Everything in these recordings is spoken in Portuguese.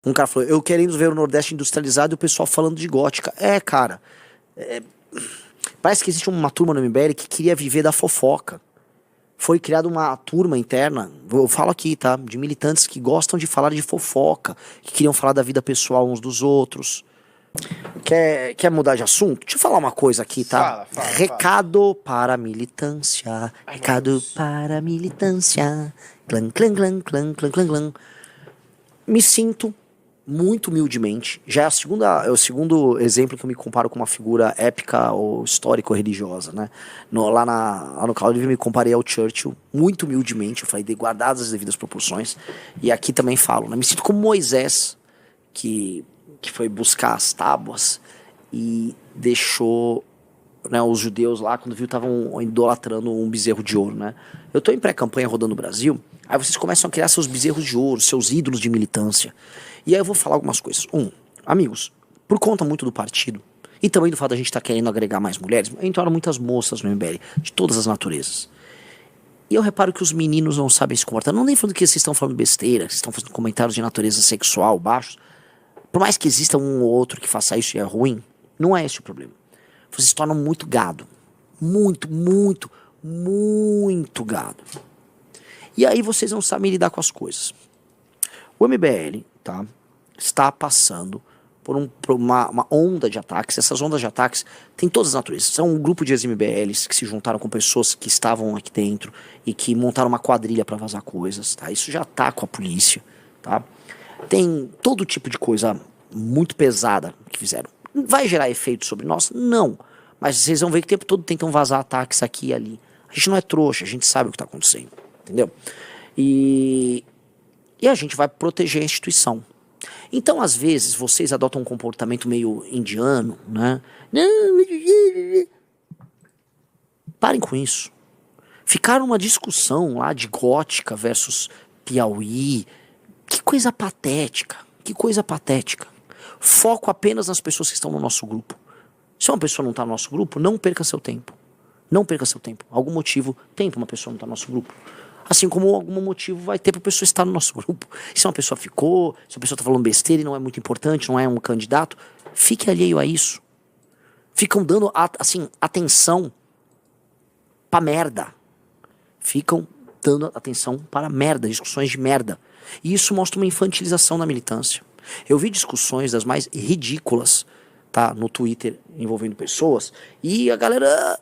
Um cara falou, eu querendo ver o Nordeste industrializado e o pessoal falando de gótica. Cara, parece que existe uma turma no MBL que queria viver da fofoca. Foi criada uma turma interna, eu falo aqui, tá? De militantes que gostam de falar de fofoca, que queriam falar da vida pessoal uns dos outros. Quer mudar de assunto? Deixa eu falar uma coisa aqui, tá? Recado para a militância. Recado para a militância. Clã, clã, clã, clã, clã, clã, clã. Me sinto muito humildemente. Já é o segundo exemplo que eu me comparo com uma figura épica ou histórica ou religiosa, né? Lá no Cláudio eu me comparei ao Churchill, muito humildemente. Eu falei, guardadas as devidas proporções. E aqui também falo, né? Me sinto como Moisés, que foi buscar as tábuas e deixou, né, os judeus lá, quando viu, estavam idolatrando um bezerro de ouro, né? Eu tô em pré-campanha rodando o Brasil, aí vocês começam a criar seus bezerros de ouro, seus ídolos de militância. E aí eu vou falar algumas coisas. Amigos, por conta muito do partido, e também do fato da gente estar querendo agregar mais mulheres, entraram muitas moças no MBL, de todas as naturezas. E eu reparo que os meninos não sabem se comportar. Não nem falando que vocês estão falando besteira, que vocês estão fazendo comentários de natureza sexual baixos. Por mais que exista um ou outro que faça isso e é ruim, não é esse o problema. Vocês se tornam muito gado. Muito, muito, muito gado. E aí vocês não sabem lidar com as coisas. O MBL, tá, está passando por uma onda de ataques. Essas ondas de ataques têm todas as naturezas. São um grupo de ex-MBLs que se juntaram com pessoas que estavam aqui dentro e que montaram uma quadrilha para vazar coisas, tá? Isso já tá com a polícia, tá? Tem todo tipo de coisa muito pesada que fizeram. Vai gerar efeito sobre nós? Não. Mas vocês vão ver que o tempo todo tentam vazar ataques aqui e ali. A gente não é trouxa, a gente sabe o que está acontecendo. Entendeu? E a gente vai proteger a instituição. Então, às vezes, vocês adotam um comportamento meio indiano, né? Parem com isso. Ficaram uma discussão lá de gótica versus Piauí. Que coisa patética. Que coisa patética. Foco apenas nas pessoas que estão no nosso grupo. Se uma pessoa não está no nosso grupo, não perca seu tempo. Não perca seu tempo. Algum motivo tem para uma pessoa não estar no nosso grupo. Assim como algum motivo vai ter para a pessoa estar no nosso grupo. Se uma pessoa ficou, se a pessoa está falando besteira e não é muito importante, não é um candidato, fique alheio a isso. Ficam dando, assim, atenção para merda. Ficam dando atenção para merda, discussões de merda. E isso mostra uma infantilização da militância. Eu vi discussões das mais ridículas, tá, no Twitter envolvendo pessoas, e a galera...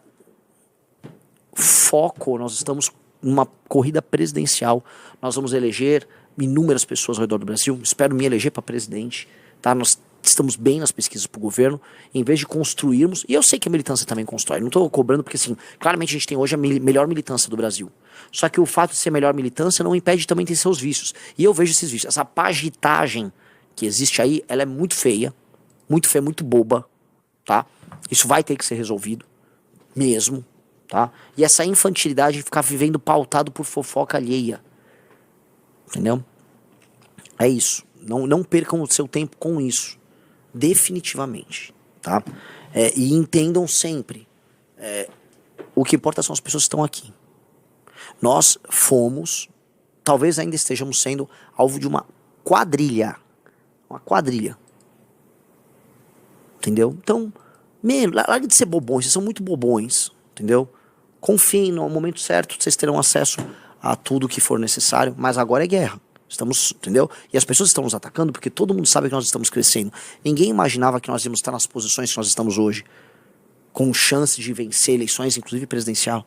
Foco, nós estamos numa corrida presidencial, nós vamos eleger inúmeras pessoas ao redor do Brasil, espero me eleger para presidente, tá? Nós estamos bem nas pesquisas para o governo, em vez de construirmos, e eu sei que a militância também constrói, não estou cobrando porque assim, claramente a gente tem hoje a melhor militância do Brasil, só que o fato de ser melhor militância não impede também de ter seus vícios, e eu vejo esses vícios, essa pagitagem que existe aí, ela é muito feia, muito boba, tá? Isso vai ter que ser resolvido, mesmo, tá? E essa infantilidade de ficar vivendo pautado por fofoca alheia, entendeu? É isso. Não percam o seu tempo com isso, definitivamente, tá? E entendam sempre, o que importa são as pessoas que estão aqui. Nós fomos, talvez ainda estejamos sendo alvo de uma quadrilha, entendeu? Então, largue de ser bobões, vocês são muito bobões, entendeu? Confiem no momento certo, vocês terão acesso a tudo que for necessário, mas agora é guerra. Estamos, entendeu? E as pessoas estão nos atacando porque todo mundo sabe que nós estamos crescendo. Ninguém imaginava que nós íamos estar nas posições que nós estamos hoje, com chance de vencer eleições, inclusive presidencial,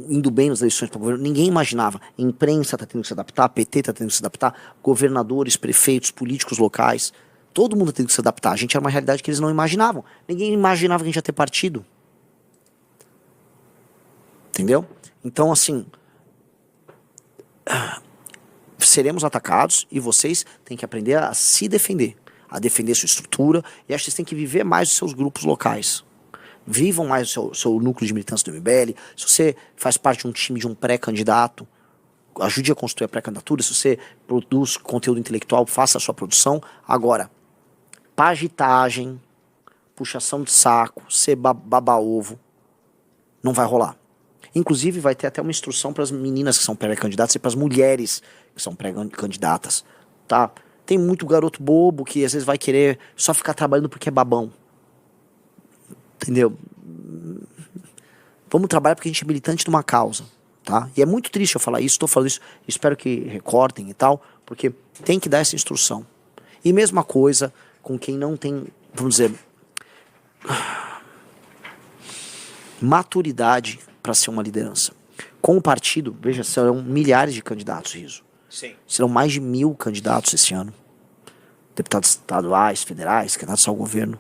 indo bem nas eleições para o governo. Ninguém imaginava. A imprensa está tendo que se adaptar, a PT está tendo que se adaptar, governadores, prefeitos, políticos locais, todo mundo tem que se adaptar. A gente era uma realidade que eles não imaginavam. Ninguém imaginava que a gente ia ter partido. Entendeu? Então, assim, seremos atacados e vocês têm que aprender a se defender, a defender sua estrutura, e acho que vocês têm que viver mais os seus grupos locais. Vivam mais o seu núcleo de militância do MBL. Se você faz parte de um time de um pré-candidato, ajude a construir a pré-candidatura. Se você produz conteúdo intelectual, faça a sua produção. Agora, pagitagem, puxação de saco, ser baba-ovo, não vai rolar. Inclusive vai ter até uma instrução para as meninas que são pré-candidatas e para as mulheres que são pré-candidatas. tá? Tem muito garoto bobo que às vezes vai querer só ficar trabalhando porque é babão. Entendeu? Vamos trabalhar porque a gente é militante de uma causa, tá? E é muito triste eu falar isso, estou falando isso, espero que recortem e tal, porque tem que dar essa instrução. E mesma coisa com quem não tem, vamos dizer, maturidade para ser uma liderança. Com o partido, veja, serão milhares de candidatos, Riso. Sim. Serão mais de 1000 candidatos esse ano. Deputados estaduais, federais, candidatos ao governo.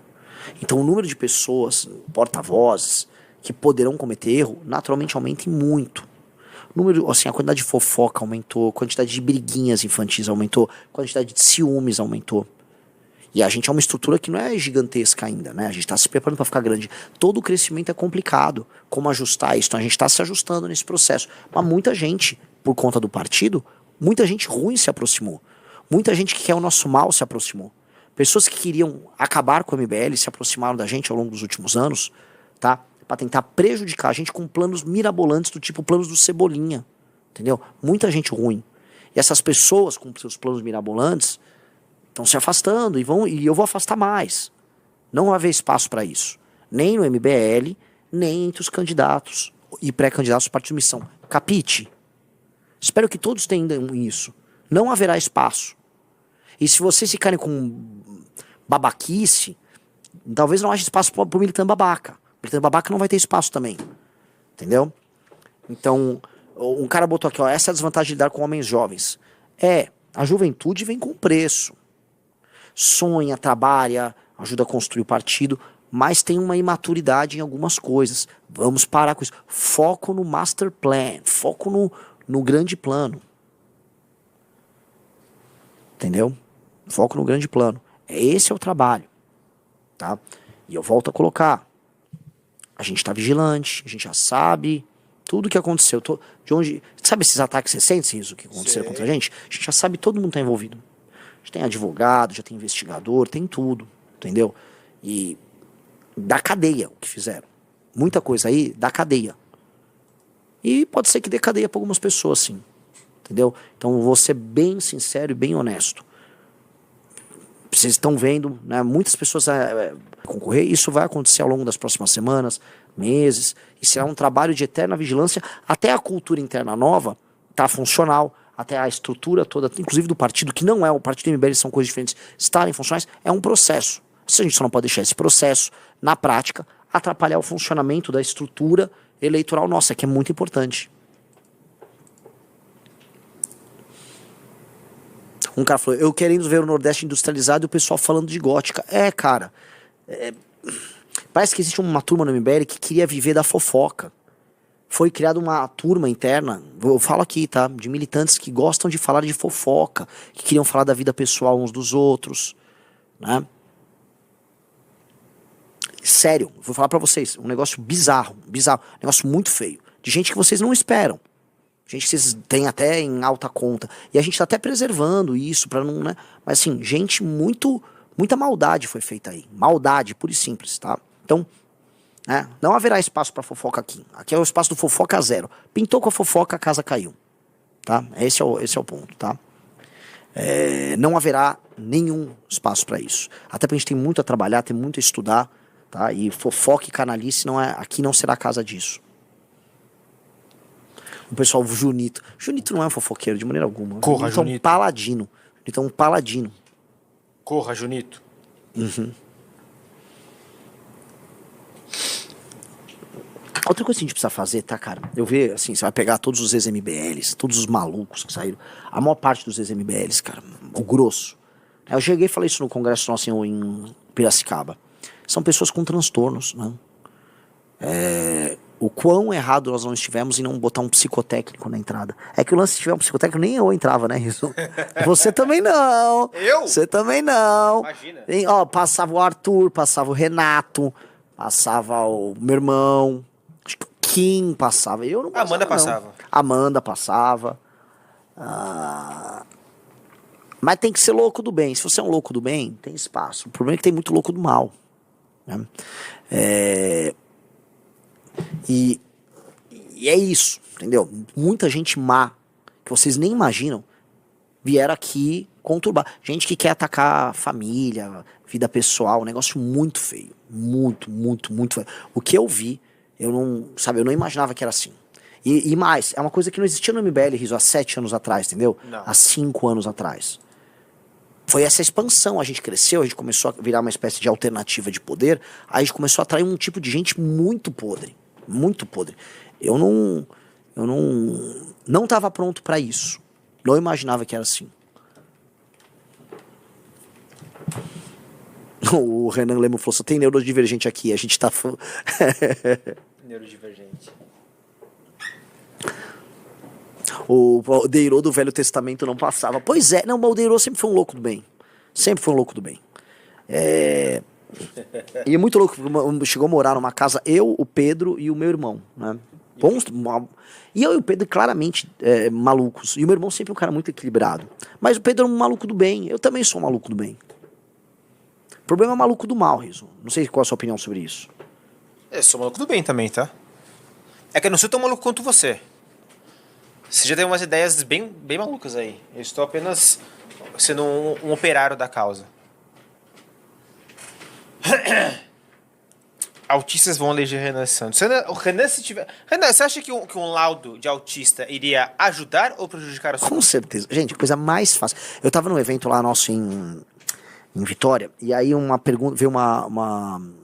Então o número de pessoas, porta-vozes, que poderão cometer erro, naturalmente aumenta muito. O número, assim, a quantidade de fofoca aumentou, a quantidade de briguinhas infantis aumentou, a quantidade de ciúmes aumentou. E a gente é uma estrutura que não é gigantesca ainda, né? A gente está se preparando para ficar grande. Todo o crescimento é complicado. Como ajustar isso? Então a gente está se ajustando nesse processo. Mas muita gente, por conta do partido, muita gente ruim se aproximou. Muita gente que quer o nosso mal se aproximou. Pessoas que queriam acabar com o MBL se aproximaram da gente ao longo dos últimos anos, tá? Para tentar prejudicar a gente com planos mirabolantes do tipo planos do Cebolinha. Entendeu? Muita gente ruim. E essas pessoas com seus planos mirabolantes estão se afastando e eu vou afastar mais. Não vai haver espaço para isso. Nem no MBL, nem entre os candidatos e pré-candidatos do Partido Missão. Capite? Espero que todos tenham isso. Não haverá espaço. E se vocês ficarem com babaquice, talvez não haja espaço para o militante babaca. O militante babaca não vai ter espaço também. Entendeu? Então, um cara botou aqui, ó, essa é a desvantagem de lidar com homens jovens. A juventude vem com preço. Sonha, trabalha, ajuda a construir o partido, mas tem uma imaturidade em algumas coisas. Vamos parar com isso. Foco no master plan, foco no grande plano. Entendeu? Foco no grande plano. Esse é o trabalho. Tá? E eu volto a colocar. A gente está vigilante, a gente já sabe tudo o que aconteceu. De onde, sabe esses ataques recentes, Riso, que aconteceram contra a gente? A gente já sabe, todo mundo está envolvido. A gente tem advogado, já tem investigador, tem tudo, entendeu? E da cadeia o que fizeram. Muita coisa aí da cadeia. E pode ser que dê cadeia para algumas pessoas, sim. Entendeu? Então vou ser bem sincero e bem honesto. Vocês estão vendo, né, muitas pessoas concorrer, isso vai acontecer ao longo das próximas semanas, meses, e será um trabalho de eterna vigilância, até a cultura interna nova tá funcional, até a estrutura toda, inclusive do partido, que não é o partido do MBL, são coisas diferentes, estarem funcionais, é um processo. A gente só não pode deixar esse processo, na prática, atrapalhar o funcionamento da estrutura eleitoral nossa, que é muito importante. Um cara falou, eu querendo ver o Nordeste industrializado e o pessoal falando de gótica. Cara, parece que existe uma turma no MBL que queria viver da fofoca. Foi criada uma turma interna, eu falo aqui, tá? De militantes que gostam de falar de fofoca, que queriam falar da vida pessoal uns dos outros, né? Sério, vou falar pra vocês, um negócio bizarro, um negócio muito feio, de gente que vocês não esperam. Gente que vocês têm até em alta conta. E a gente tá até preservando isso pra não, né? Mas assim, gente muita maldade foi feita aí. Maldade, pura e simples, tá? Então, né? Não haverá espaço pra fofoca aqui. Aqui é o espaço do fofoca zero. Pintou com a fofoca, a casa caiu. Tá? Esse é o ponto, tá? Não haverá nenhum espaço pra isso. Até porque a gente tem muito a trabalhar, tem muito a estudar, tá? E fofoca e canalice aqui não será a casa disso. O pessoal, o Junito. Junito não é um fofoqueiro de maneira alguma. Corra, Junito é um paladino. Junito é um paladino. Corra, Junito. Uhum. Outra coisa que a gente precisa fazer, tá, cara? Eu vejo, assim, você vai pegar todos os ex-MBLs, todos os malucos que saíram. A maior parte dos ex-MBLs, cara, o grosso. Eu cheguei e falei isso no congresso nosso em Piracicaba. São pessoas com transtornos, né? O quão errado nós não estivemos em não botar um psicotécnico na entrada. É que o lance, se tiver um psicotécnico, nem eu entrava, né, Rizzo? Você também não. Eu? Você também não. Imagina. Ó, passava o Arthur, passava o Renato, passava o meu irmão, acho que o Kim passava. Eu não passava, Amanda não. passava. Amanda passava. Mas tem que ser louco do bem. Se você é um louco do bem, tem espaço. O problema é que tem muito louco do mal, né? E é isso, entendeu? Muita gente má, que vocês nem imaginam, vieram aqui conturbado. Gente que quer atacar a família, vida pessoal, um negócio muito feio. Muito, muito, muito feio. O que eu vi, eu não imaginava que era assim. E mais, é uma coisa que não existia no MBL, Riso, há 7 anos atrás, entendeu? Não. Há 5 anos atrás. Foi essa expansão, a gente cresceu, a gente começou a virar uma espécie de alternativa de poder, aí a gente começou a atrair um tipo de gente muito podre. Muito podre. Eu não estava pronto para isso. Não imaginava que era assim. O Renan Lemo falou, só tem neurodivergente aqui, a gente tá... Neurodivergente. O Deirô do Velho Testamento não passava. Pois é, não, o Deirô sempre foi um louco do bem. Sempre foi um louco do bem. E é muito louco, chegou a morar numa casa, eu, o Pedro e o meu irmão, né? E eu e o Pedro claramente malucos. E o meu irmão sempre um cara muito equilibrado. Mas o Pedro é um maluco do bem. Eu também sou um maluco do bem. O problema é o maluco do mal, Riso. Não sei qual a sua opinião sobre isso. Eu sou maluco do bem também, tá? É que eu não sou tão maluco quanto você. Você já tem umas ideias bem malucas aí. Eu estou apenas sendo um operário da causa. Autistas vão eleger Renan Santos. O Renan, se tiver... Renan, você acha que um laudo de autista iria ajudar ou prejudicar a sua... Com certeza. Gente, coisa mais fácil. Eu tava num evento lá nosso em Vitória, e aí uma pergunta, veio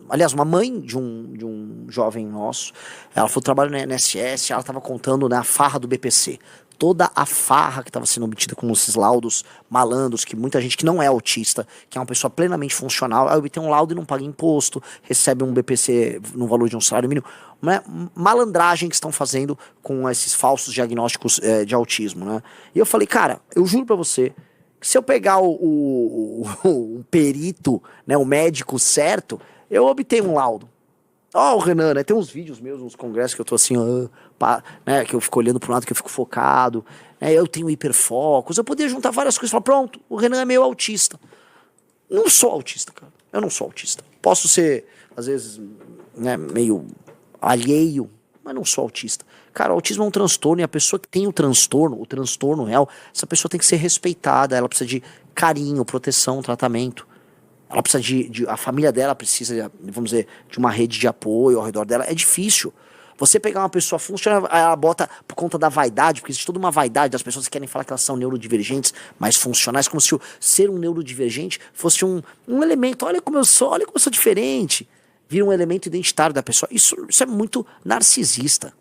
aliás, uma mãe de um jovem nosso, ela foi trabalhar no INSS, ela tava contando, né, a farra do BPC. Toda a farra que estava sendo obtida com esses laudos malandros, que muita gente que não é autista, que é uma pessoa plenamente funcional, aí obtém um laudo e não paga imposto, recebe um BPC no valor de um salário mínimo, né? Malandragem que estão fazendo com esses falsos diagnósticos de autismo, né? E eu falei, cara, eu juro pra você, que se eu pegar o perito, né, o médico certo, eu obtenho um laudo. Ó, o Renan, né? Tem uns vídeos meus, uns congressos que eu tô assim, né? Que eu fico olhando pro lado, que eu fico focado. Né, eu tenho hiperfocos. Eu poderia juntar várias coisas e falar, pronto, o Renan é meio autista. Não sou autista, cara. Eu não sou autista. Posso ser, às vezes, né, meio alheio, mas não sou autista. Cara, o autismo é um transtorno e a pessoa que tem o transtorno real, essa pessoa tem que ser respeitada, ela precisa de carinho, proteção, tratamento. Ela precisa a família dela precisa, vamos dizer, de uma rede de apoio ao redor dela. É difícil. Você pegar uma pessoa funcional, ela bota por conta da vaidade, porque existe toda uma vaidade das pessoas que querem falar que elas são neurodivergentes, mas funcionais, como se ser um neurodivergente fosse um elemento. Olha como eu sou diferente. Vira um elemento identitário da pessoa. Isso é muito narcisista.